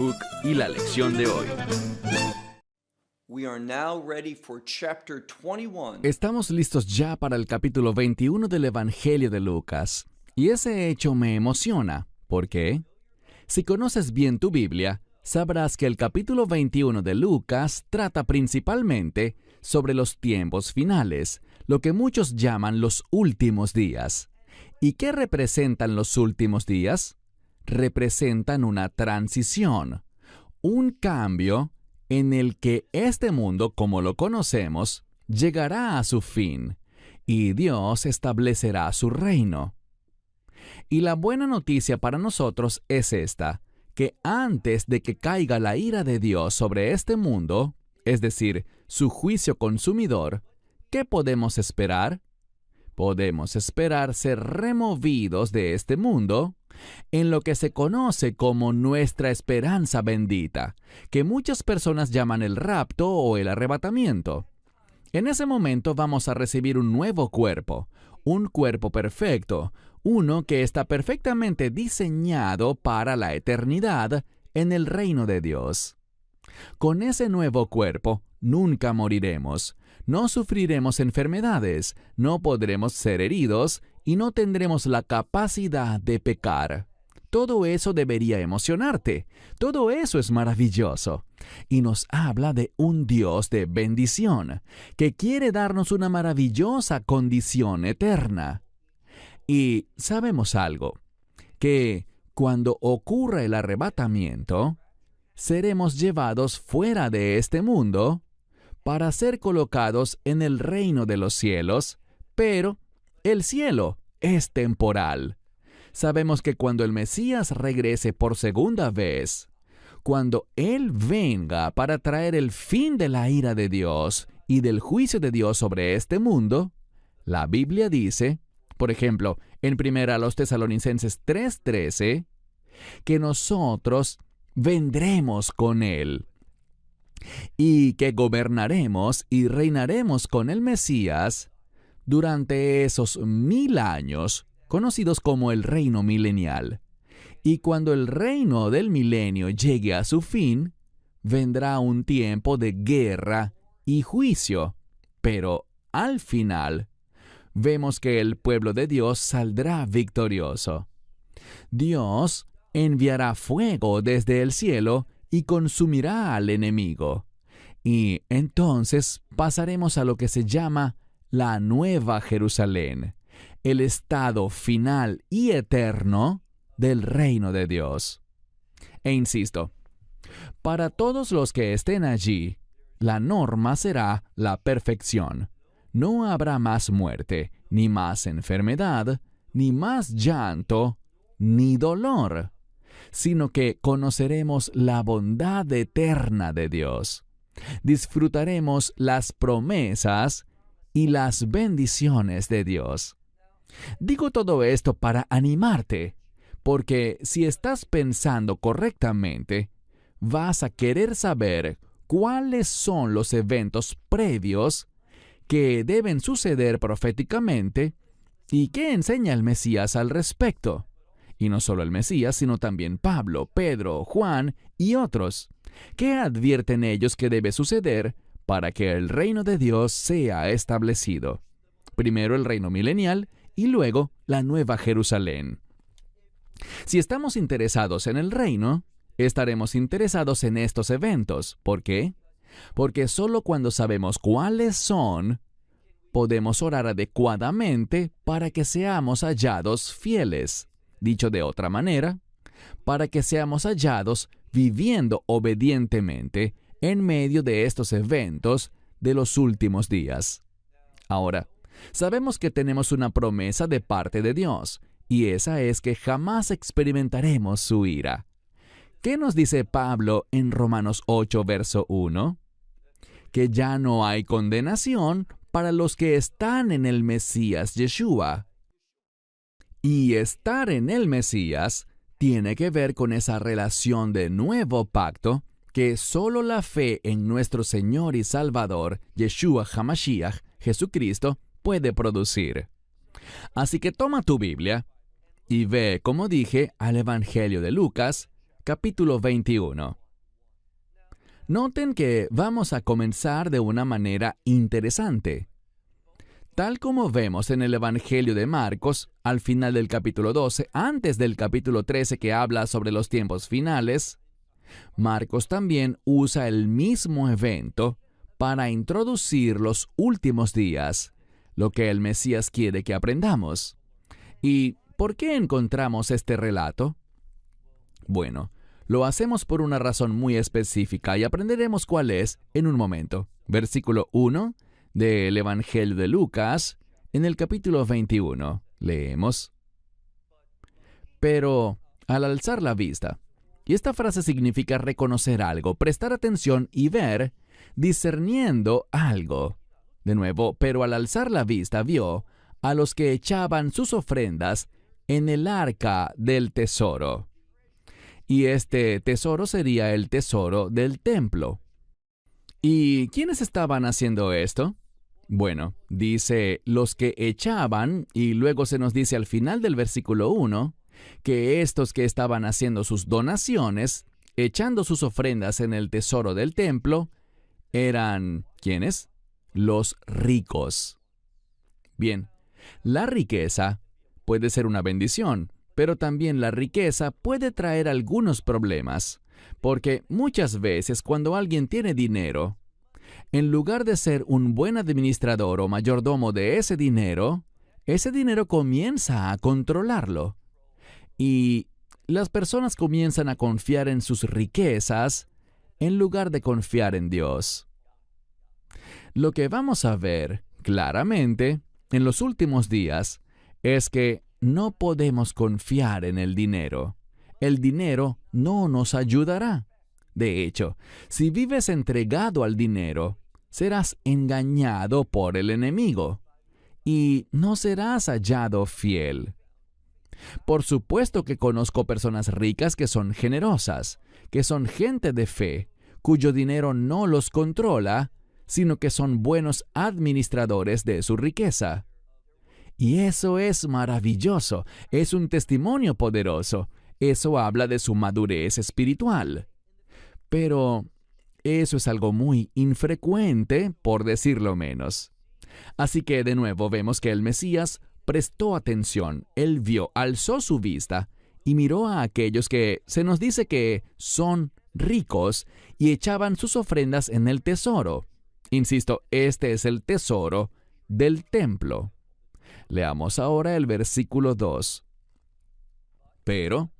Y la lección de hoy. Estamos listos ya para el capítulo 21 del Evangelio de Lucas. Y ese hecho me emociona. ¿Por qué? Si conoces bien tu Biblia, sabrás que el capítulo 21 de Lucas trata principalmente sobre los tiempos finales, lo que muchos llaman los últimos días. ¿Y qué representan los últimos días? Representan una transición, un cambio en el que este mundo, como lo conocemos, llegará a su fin y Dios establecerá su reino. Y la buena noticia para nosotros es esta, que antes de que caiga la ira de Dios sobre este mundo, es decir, su juicio consumidor, ¿qué podemos esperar? Podemos esperar ser removidos de este mundo en lo que se conoce como nuestra esperanza bendita, que muchas personas llaman el rapto o el arrebatamiento. En ese momento vamos a recibir un nuevo cuerpo, un cuerpo perfecto, uno que está perfectamente diseñado para la eternidad en el reino de Dios. Con ese nuevo cuerpo nunca moriremos, no sufriremos enfermedades, no podremos ser heridos y no tendremos la capacidad de pecar. Todo eso debería emocionarte. Todo eso es maravilloso. Y nos habla de un Dios de bendición, que quiere darnos una maravillosa condición eterna. Y sabemos algo, que cuando ocurra el arrebatamiento, seremos llevados fuera de este mundo para ser colocados en el reino de los cielos, pero el cielo es temporal. Sabemos que cuando el Mesías regrese por segunda vez, cuando Él venga para traer el fin de la ira de Dios y del juicio de Dios sobre este mundo, la Biblia dice, por ejemplo, en 1 Tesalonicenses 3:13, que nosotros vendremos con Él y que gobernaremos y reinaremos con el Mesías durante esos 1000 años, conocidos como el reino milenial. Y cuando el reino del milenio llegue a su fin, vendrá un tiempo de guerra y juicio. Pero al final, vemos que el pueblo de Dios saldrá victorioso. Dios enviará fuego desde el cielo y consumirá al enemigo. Y entonces pasaremos a lo que se llama la Nueva Jerusalén, el estado final y eterno del reino de Dios. E insisto, para todos los que estén allí, la norma será la perfección. No habrá más muerte, ni más enfermedad, ni más llanto, ni dolor, sino que conoceremos la bondad eterna de Dios. Disfrutaremos las promesas y las bendiciones de Dios. Digo todo esto para animarte, porque si estás pensando correctamente, vas a querer saber cuáles son los eventos previos que deben suceder proféticamente y qué enseña el Mesías al respecto. Y no solo el Mesías, sino también Pablo, Pedro, Juan y otros. ¿Qué advierten ellos que debe suceder para que el reino de Dios sea establecido? Primero el reino milenial y luego la Nueva Jerusalén. Si estamos interesados en el reino, estaremos interesados en estos eventos. ¿Por qué? Porque solo cuando sabemos cuáles son, podemos orar adecuadamente para que seamos hallados fieles. Dicho de otra manera, para que seamos hallados viviendo obedientemente en medio de estos eventos de los últimos días. Ahora, sabemos que tenemos una promesa de parte de Dios, y esa es que jamás experimentaremos su ira. ¿Qué nos dice Pablo en Romanos 8, verso 1? Que ya no hay condenación para los que están en el Mesías Yeshua. Y estar en el Mesías tiene que ver con esa relación de nuevo pacto que solo la fe en nuestro Señor y Salvador, Yeshua HaMashiach, Jesucristo, puede producir. Así que toma tu Biblia y ve, como dije, al Evangelio de Lucas, capítulo 21. Noten que vamos a comenzar de una manera interesante. Tal como vemos en el Evangelio de Marcos, al final del capítulo 12, antes del capítulo 13 que habla sobre los tiempos finales, Marcos también usa el mismo evento para introducir los últimos días, lo que el Mesías quiere que aprendamos. ¿Y por qué encontramos este relato? Bueno, lo hacemos por una razón muy específica y aprenderemos cuál es en un momento. Versículo 1 del Evangelio de Lucas, en el capítulo 21. Leemos: Pero al alzar la vista, y esta frase significa reconocer algo, prestar atención y ver, discerniendo algo. De nuevo, pero al alzar la vista vio a los que echaban sus ofrendas en el arca del tesoro. Y este tesoro sería el tesoro del templo. ¿Y quiénes estaban haciendo esto? Bueno, dice los que echaban, y luego se nos dice al final del versículo 1, que estos que estaban haciendo sus donaciones, echando sus ofrendas en el tesoro del templo, eran, ¿quiénes? Los ricos. Bien, la riqueza puede ser una bendición, pero también la riqueza puede traer algunos problemas, porque muchas veces cuando alguien tiene dinero, en lugar de ser un buen administrador o mayordomo de ese dinero comienza a controlarlo. Y las personas comienzan a confiar en sus riquezas en lugar de confiar en Dios. Lo que vamos a ver claramente en los últimos días es que no podemos confiar en el dinero. El dinero no nos ayudará. De hecho, si vives entregado al dinero, serás engañado por el enemigo y no serás hallado fiel. Por supuesto que conozco personas ricas que son generosas, que son gente de fe, cuyo dinero no los controla, sino que son buenos administradores de su riqueza. Y eso es maravilloso, es un testimonio poderoso, eso habla de su madurez espiritual. Pero eso es algo muy infrecuente, por decirlo menos. Así que de nuevo vemos que el Mesías prestó atención, él vio, alzó su vista y miró a aquellos que se nos dice que son ricos y echaban sus ofrendas en el tesoro. Insisto, este es el tesoro del templo. Leamos ahora el versículo 2. Pero,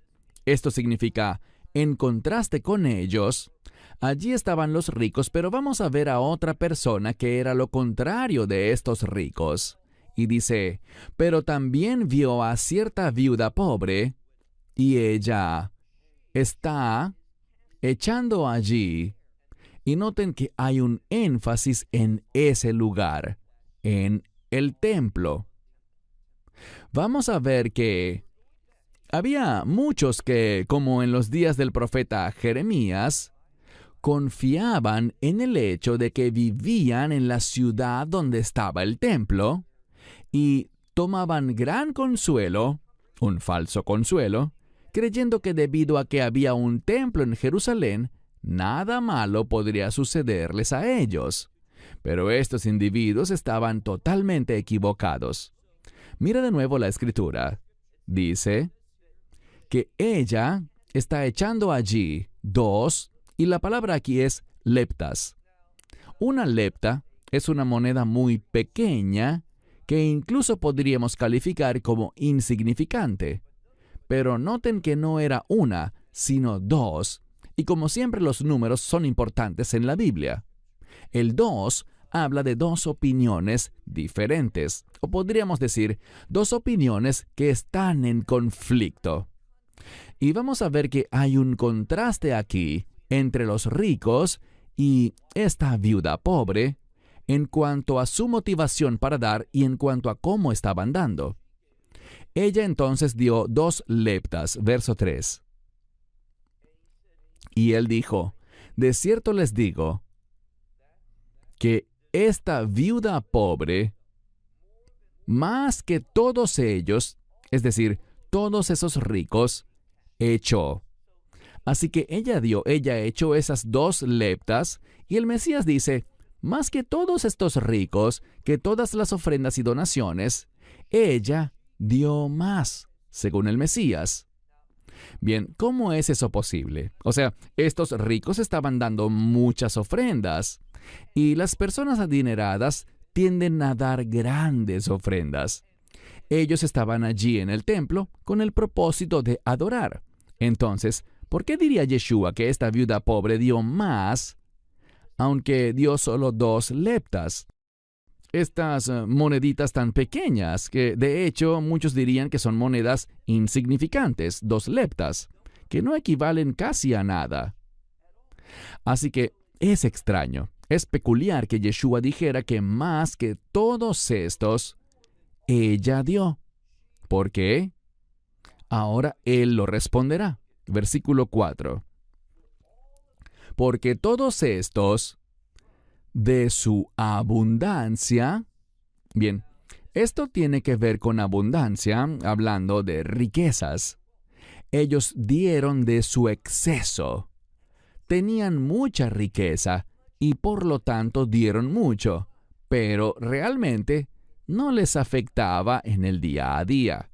esto significa, en contraste con ellos, allí estaban los ricos, pero vamos a ver a otra persona que era lo contrario de estos ricos. Y dice, pero también vio a cierta viuda pobre, y ella está echando allí. Y noten que hay un énfasis en ese lugar, en el templo. Vamos a ver que había muchos que, como en los días del profeta Jeremías, confiaban en el hecho de que vivían en la ciudad donde estaba el templo y tomaban gran consuelo, un falso consuelo, creyendo que debido a que había un templo en Jerusalén, nada malo podría sucederles a ellos. Pero estos individuos estaban totalmente equivocados. Mira de nuevo la escritura. Dice que ella está echando allí 2, y la palabra aquí es leptas. Una lepta es una moneda muy pequeña que incluso podríamos calificar como insignificante. Pero noten que no era una, sino 2, y como siempre los números son importantes en la Biblia. El 2 habla de 2 opiniones diferentes, o podríamos decir 2 opiniones que están en conflicto. Y vamos a ver que hay un contraste aquí entre los ricos y esta viuda pobre en cuanto a su motivación para dar y en cuanto a cómo estaban dando. Ella entonces dio 2 leptas, verso 3. Y él dijo, de cierto les digo que esta viuda pobre, más que todos ellos, es decir, todos esos ricos, echó. Así que ella echó esas 2 leptas, y el Mesías dice, más que todos estos ricos, que todas las ofrendas y donaciones, ella dio más, según el Mesías. Bien, ¿cómo es eso posible? O sea, estos ricos estaban dando muchas ofrendas, y las personas adineradas tienden a dar grandes ofrendas. Ellos estaban allí en el templo con el propósito de adorar. Entonces, ¿por qué diría Yeshua que esta viuda pobre dio más, aunque dio solo 2 leptas? Estas moneditas tan pequeñas, que de hecho muchos dirían que son monedas insignificantes, 2 leptas, que no equivalen casi a nada. Así que es extraño, es peculiar que Yeshua dijera que más que todos estos, ella dio. ¿Por qué? Ahora Él lo responderá. Versículo 4. Porque todos estos, de su abundancia. Bien, esto tiene que ver con abundancia, hablando de riquezas. Ellos dieron de su exceso. Tenían mucha riqueza y por lo tanto dieron mucho, pero realmente no les afectaba en el día a día.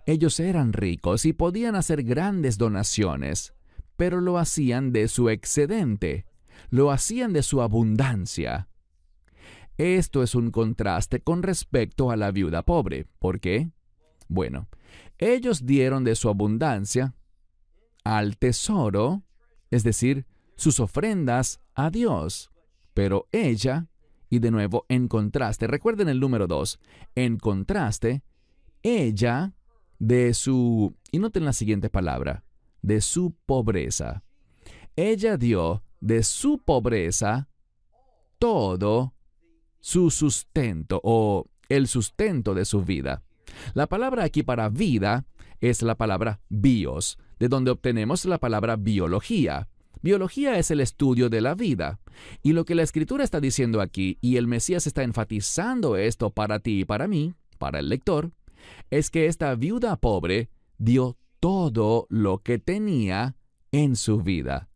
Ellos eran ricos y podían hacer grandes donaciones, pero lo hacían de su excedente, lo hacían de su abundancia. Esto es un contraste con respecto a la viuda pobre. ¿Por qué? Bueno, ellos dieron de su abundancia al tesoro, es decir, sus ofrendas a Dios, pero ella, y de nuevo en contraste, recuerden el número 2, en contraste, ella de su, y noten la siguiente palabra, de su pobreza. Ella dio de su pobreza todo su sustento o el sustento de su vida. La palabra aquí para vida es la palabra bios, de donde obtenemos la palabra biología. Biología es el estudio de la vida. Y lo que la Escritura está diciendo aquí, y el Mesías está enfatizando esto para ti y para mí, para el lector, es que esta viuda pobre dio todo lo que tenía en su vida.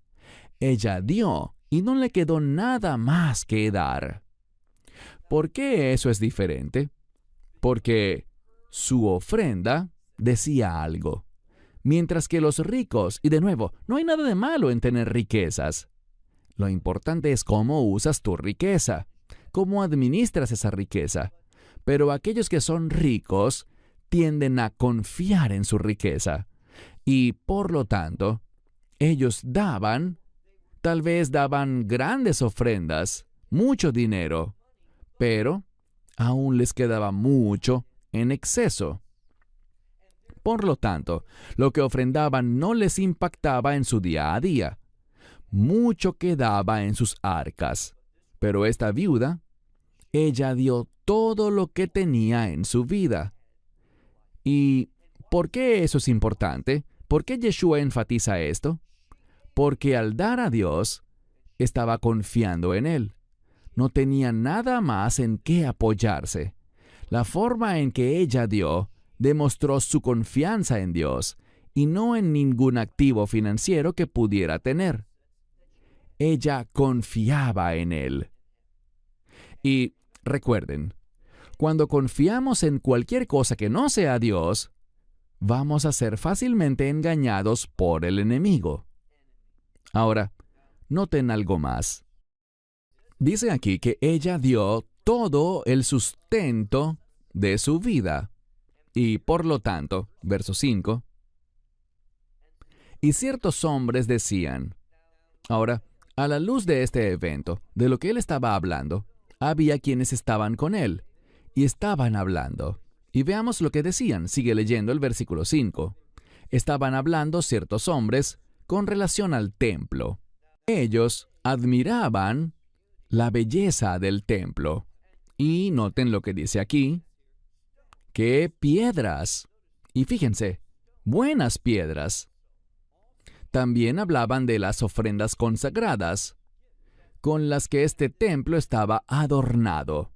Ella dio y no le quedó nada más que dar. ¿Por qué eso es diferente? Porque su ofrenda decía algo. Mientras que los ricos, y de nuevo, no hay nada de malo en tener riquezas. Lo importante es cómo usas tu riqueza, cómo administras esa riqueza. Pero aquellos que son ricos tienden a confiar en su riqueza. Y por lo tanto, ellos daban, tal vez daban grandes ofrendas, mucho dinero, pero aún les quedaba mucho en exceso. Por lo tanto, lo que ofrendaban no les impactaba en su día a día. Mucho quedaba en sus arcas. Pero esta viuda, ella dio todo lo que tenía en su vida. ¿Y por qué eso es importante? ¿Por qué Yeshua enfatiza esto? Porque al dar a Dios, estaba confiando en Él. No tenía nada más en qué apoyarse. La forma en que ella dio demostró su confianza en Dios y no en ningún activo financiero que pudiera tener. Ella confiaba en Él. Y recuerden, cuando confiamos en cualquier cosa que no sea Dios, vamos a ser fácilmente engañados por el enemigo. Ahora, noten algo más. Dice aquí que ella dio todo el sustento de su vida. Y por lo tanto, verso 5, y ciertos hombres decían. Ahora, a la luz de este evento, de lo que él estaba hablando, había quienes estaban con él, y estaban hablando. Y veamos lo que decían. Sigue leyendo el versículo 5. Estaban hablando ciertos hombres con relación al templo. Ellos admiraban la belleza del templo. Y noten lo que dice aquí. ¡Qué piedras! Y fíjense, buenas piedras. También hablaban de las ofrendas consagradas, con las que este templo estaba adornado.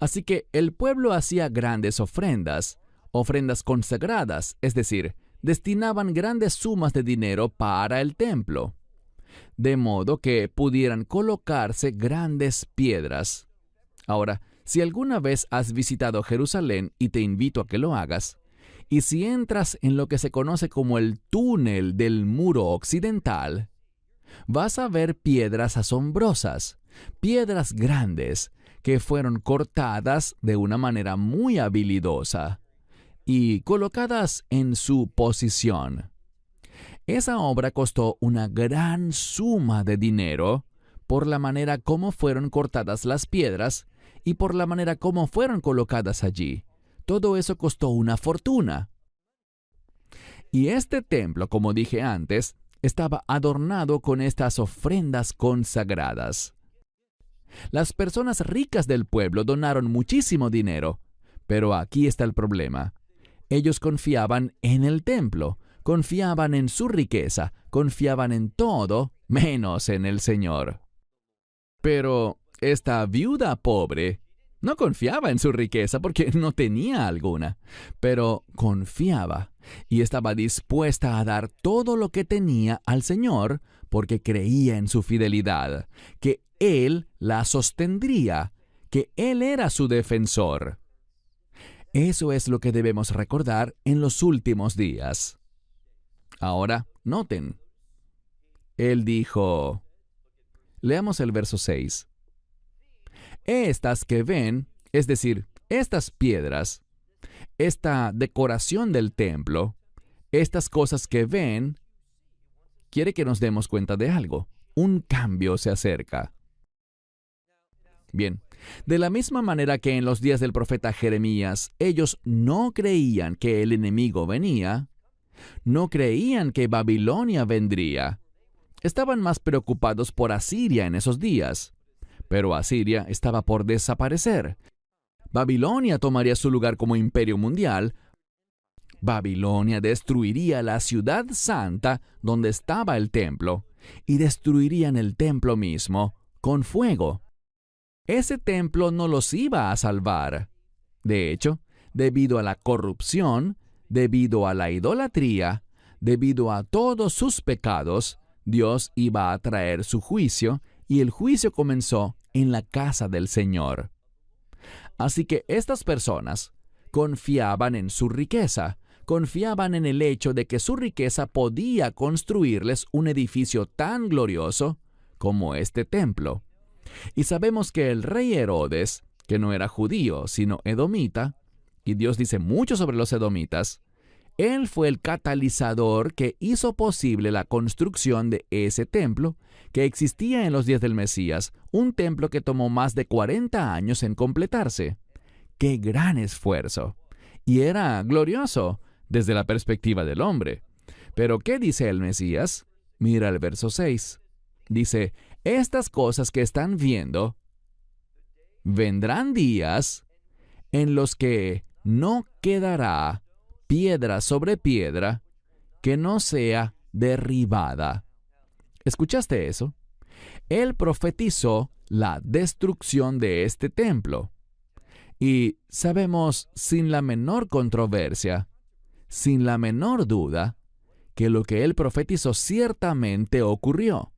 Así que el pueblo hacía grandes ofrendas, ofrendas consagradas, es decir, destinaban grandes sumas de dinero para el templo, de modo que pudieran colocarse grandes piedras. Ahora, si alguna vez has visitado Jerusalén, y te invito a que lo hagas, y si entras en lo que se conoce como el túnel del muro occidental, vas a ver piedras asombrosas, piedras grandes, que fueron cortadas de una manera muy habilidosa y colocadas en su posición. Esa obra costó una gran suma de dinero por la manera como fueron cortadas las piedras y por la manera como fueron colocadas allí. Todo eso costó una fortuna. Y este templo, como dije antes, estaba adornado con estas ofrendas consagradas. Las personas ricas del pueblo donaron muchísimo dinero, pero aquí está el problema. Ellos confiaban en el templo, confiaban en su riqueza, confiaban en todo menos en el Señor. Pero esta viuda pobre no confiaba en su riqueza porque no tenía alguna, pero confiaba y estaba dispuesta a dar todo lo que tenía al Señor porque creía en su fidelidad, que Él la sostendría, que Él era su defensor. Eso es lo que debemos recordar en los últimos días. Ahora, noten. Él dijo, leamos el verso 6. Estas que ven, es decir, estas piedras, esta decoración del templo, estas cosas que ven, quiere que nos demos cuenta de algo. Un cambio se acerca. Bien, de la misma manera que en los días del profeta Jeremías, ellos no creían que el enemigo venía, no creían que Babilonia vendría. Estaban más preocupados por Asiria en esos días. Pero Asiria estaba por desaparecer. Babilonia tomaría su lugar como imperio mundial. Babilonia destruiría la ciudad santa donde estaba el templo y destruirían el templo mismo con fuego. Ese templo no los iba a salvar. De hecho, debido a la corrupción, debido a la idolatría, debido a todos sus pecados, Dios iba a traer su juicio, y el juicio comenzó en la casa del Señor. Así que estas personas confiaban en su riqueza, confiaban en el hecho de que su riqueza podía construirles un edificio tan glorioso como este templo. Y sabemos que el rey Herodes, que no era judío, sino edomita, y Dios dice mucho sobre los edomitas, él fue el catalizador que hizo posible la construcción de ese templo que existía en los días del Mesías, un templo que tomó más de 40 años en completarse. ¡Qué gran esfuerzo! Y era glorioso desde la perspectiva del hombre. Pero ¿qué dice el Mesías? Mira el verso 6. Dice, estas cosas que están viendo, vendrán días en los que no quedará piedra sobre piedra que no sea derribada. ¿Escuchaste eso? Él profetizó la destrucción de este templo. Y sabemos sin la menor controversia, sin la menor duda, que lo que él profetizó ciertamente ocurrió.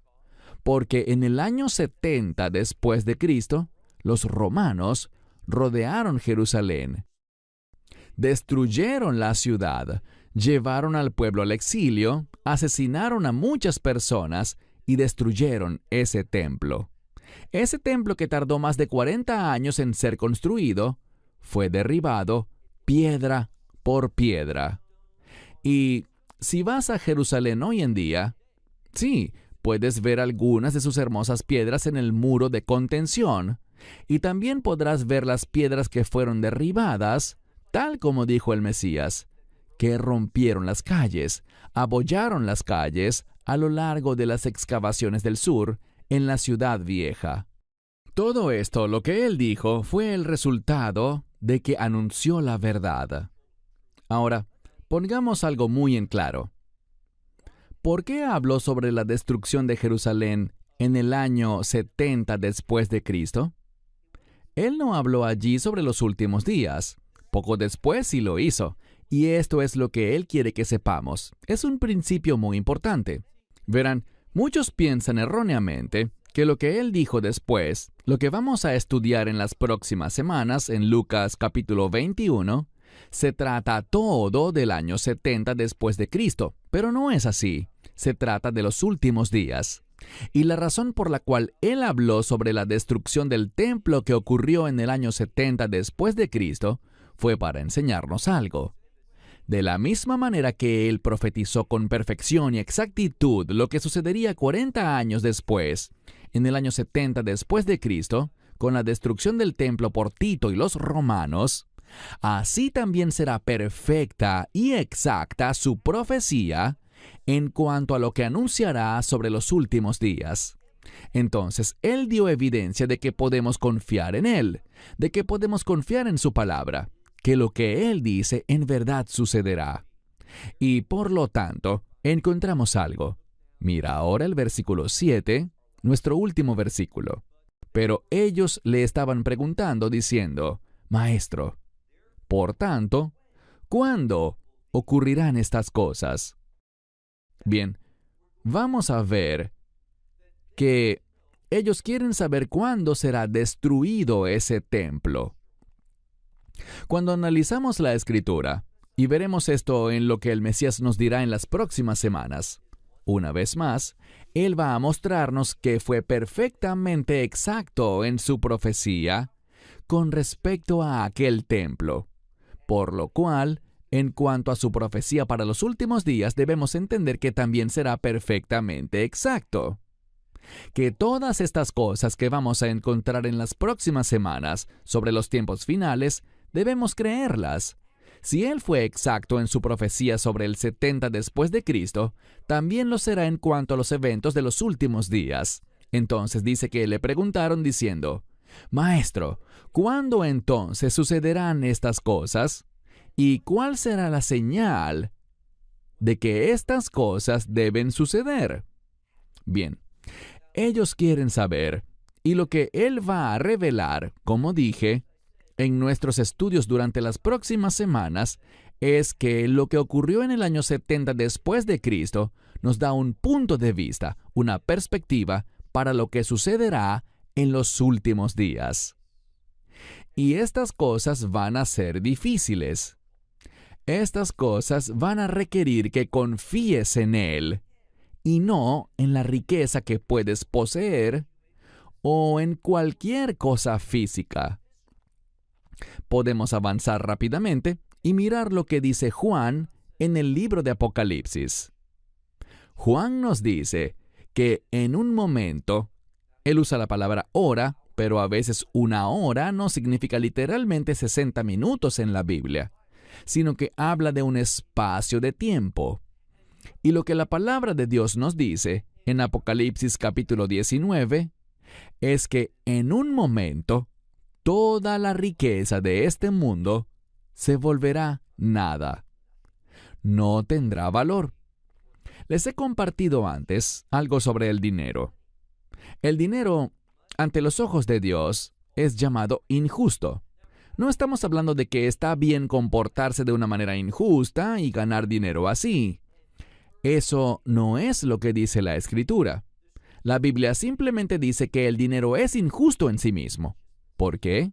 Porque en el año 70 después de Cristo, los romanos rodearon Jerusalén, destruyeron la ciudad, llevaron al pueblo al exilio, asesinaron a muchas personas y destruyeron ese templo. Ese templo que tardó más de 40 años en ser construido, fue derribado piedra por piedra. Y si vas a Jerusalén hoy en día, sí, puedes ver algunas de sus hermosas piedras en el muro de contención, y también podrás ver las piedras que fueron derribadas, tal como dijo el Mesías, que rompieron las calles, abollaron las calles a lo largo de las excavaciones del sur en la ciudad vieja. Todo esto, lo que él dijo, fue el resultado de que anunció la verdad. Ahora, pongamos algo muy en claro. ¿Por qué habló sobre la destrucción de Jerusalén en el año 70 después de Cristo? Él no habló allí sobre los últimos días. Poco después sí lo hizo, Y esto es lo que Él quiere que sepamos. Es un principio muy importante. Verán, muchos piensan erróneamente que lo que Él dijo después, lo que vamos a estudiar en las próximas semanas en Lucas capítulo 21, se trata todo del año 70 después de Cristo, pero no es así. Se trata de los últimos días. Y la razón por la cual Él habló sobre la destrucción del templo que ocurrió en el año 70 después de Cristo fue para enseñarnos algo. De la misma manera que Él profetizó con perfección y exactitud lo que sucedería 40 años después, en el año 70 después de Cristo, con la destrucción del templo por Tito y los romanos, así también será perfecta y exacta su profecía en cuanto a lo que anunciará sobre los últimos días. Entonces, Él dio evidencia de que podemos confiar en Él, de que podemos confiar en su palabra, que lo que Él dice en verdad sucederá. Y por lo tanto, encontramos algo. Mira ahora el versículo 7, nuestro último versículo. Pero ellos le estaban preguntando diciendo, Maestro, por tanto, ¿cuándo ocurrirán estas cosas? Bien, vamos a ver que ellos quieren saber cuándo será destruido ese templo. Cuando analizamos la Escritura, y veremos esto en lo que el Mesías nos dirá en las próximas semanas, una vez más, Él va a mostrarnos que fue perfectamente exacto en su profecía con respecto a aquel templo, por lo cual, en cuanto a su profecía para los últimos días, debemos entender que también será perfectamente exacto. Que todas estas cosas que vamos a encontrar en las próximas semanas sobre los tiempos finales, debemos creerlas. Si Él fue exacto en su profecía sobre el 70 después de Cristo, también lo será en cuanto a los eventos de los últimos días. Entonces dice que le preguntaron diciendo, Maestro, ¿cuándo entonces sucederán estas cosas? ¿Y cuál será la señal de que estas cosas deben suceder? Bien, ellos quieren saber, y lo que Él va a revelar, como dije, en nuestros estudios durante las próximas semanas, es que lo que ocurrió en el año 70 después de Cristo nos da un punto de vista, una perspectiva para lo que sucederá en los últimos días. Y estas cosas van a ser difíciles. Estas cosas van a requerir que confíes en Él y no en la riqueza que puedes poseer o en cualquier cosa física. Podemos avanzar rápidamente y mirar lo que dice Juan en el libro de Apocalipsis. Juan nos dice que en un momento, él usa la palabra hora, pero a veces una hora no significa literalmente 60 minutos en la Biblia, sino que habla de un espacio de tiempo. Y lo que la palabra de Dios nos dice en Apocalipsis capítulo 19 es que en un momento toda la riqueza de este mundo se volverá nada. No tendrá valor. Les he compartido antes algo sobre el dinero. El dinero, ante los ojos de Dios, es llamado injusto. No estamos hablando de que está bien comportarse de una manera injusta y ganar dinero así. Eso no es lo que dice la Escritura. La Biblia simplemente dice que el dinero es injusto en sí mismo. ¿Por qué?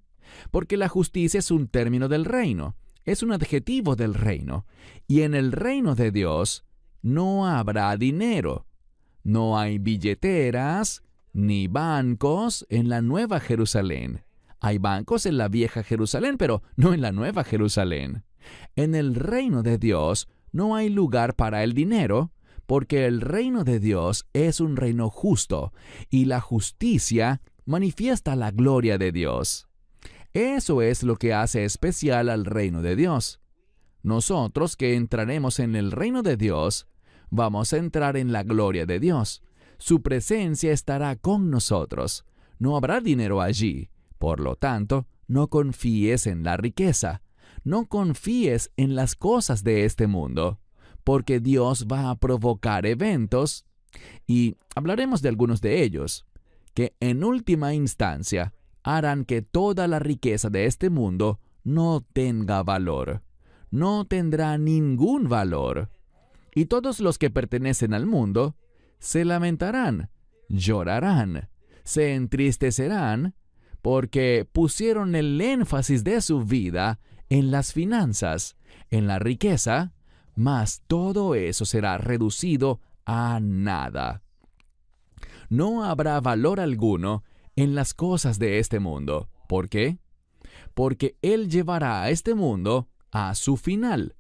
Porque la justicia es un término del reino, es un adjetivo del reino, y en el reino de Dios no habrá dinero. No hay billeteras ni bancos en la Nueva Jerusalén. Hay bancos en la Vieja Jerusalén, pero no en la Nueva Jerusalén. En el reino de Dios no hay lugar para el dinero, porque el reino de Dios es un reino justo, y la justicia manifiesta la gloria de Dios. Eso es lo que hace especial al reino de Dios. Nosotros que entraremos en el reino de Dios, vamos a entrar en la gloria de Dios. Su presencia estará con nosotros. No habrá dinero allí. Por lo tanto, no confíes en la riqueza. No confíes en las cosas de este mundo, porque Dios va a provocar eventos, y hablaremos de algunos de ellos, que en última instancia harán que toda la riqueza de este mundo no tenga valor. no tendrá ningún valor. Y todos los que pertenecen al mundo se lamentarán, llorarán, se entristecerán, porque pusieron el énfasis de su vida en las finanzas, en la riqueza, mas todo eso será reducido a nada. No habrá valor alguno en las cosas de este mundo. ¿Por qué? Porque Él llevará a este mundo a su final.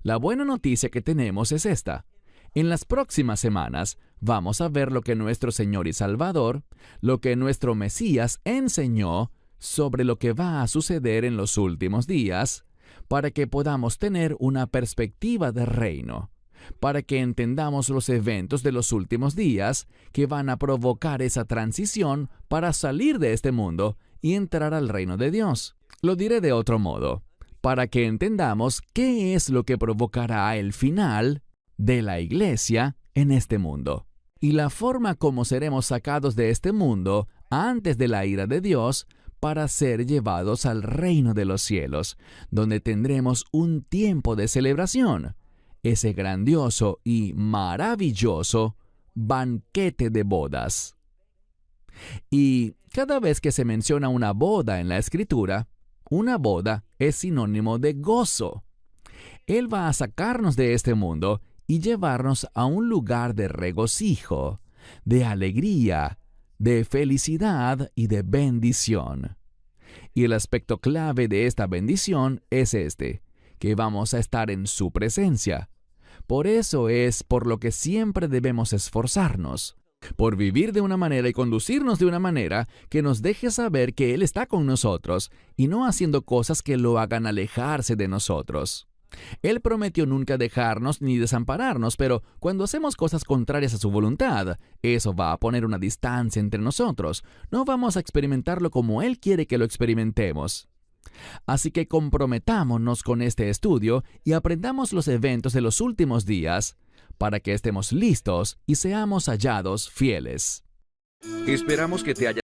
La buena noticia que tenemos es esta. En las próximas semanas vamos a ver lo que nuestro Señor y Salvador, lo que nuestro Mesías enseñó sobre lo que va a suceder en los últimos días, para que podamos tener una perspectiva de reino, para que entendamos los eventos de los últimos días que van a provocar esa transición para salir de este mundo y entrar al reino de Dios. Lo diré de otro modo, para que entendamos qué es lo que provocará el final de la iglesia en este mundo, y la forma como seremos sacados de este mundo antes de la ira de Dios para ser llevados al reino de los cielos, donde tendremos un tiempo de celebración, ese grandioso y maravilloso banquete de bodas. Y cada vez que se menciona una boda en la Escritura, una boda es sinónimo de gozo. Él va a sacarnos de este mundo y llevarnos a un lugar de regocijo, de alegría, de felicidad y de bendición. Y el aspecto clave de esta bendición es este, que vamos a estar en su presencia. Por eso es por lo que siempre debemos esforzarnos, por vivir de una manera y conducirnos de una manera que nos deje saber que Él está con nosotros y no haciendo cosas que lo hagan alejarse de nosotros. Él prometió nunca dejarnos ni desampararnos, pero cuando hacemos cosas contrarias a su voluntad, eso va a poner una distancia entre nosotros. No vamos a experimentarlo como Él quiere que lo experimentemos. Así que comprometámonos con este estudio y aprendamos los eventos de los últimos días para que estemos listos y seamos hallados fieles. Esperamos que te haya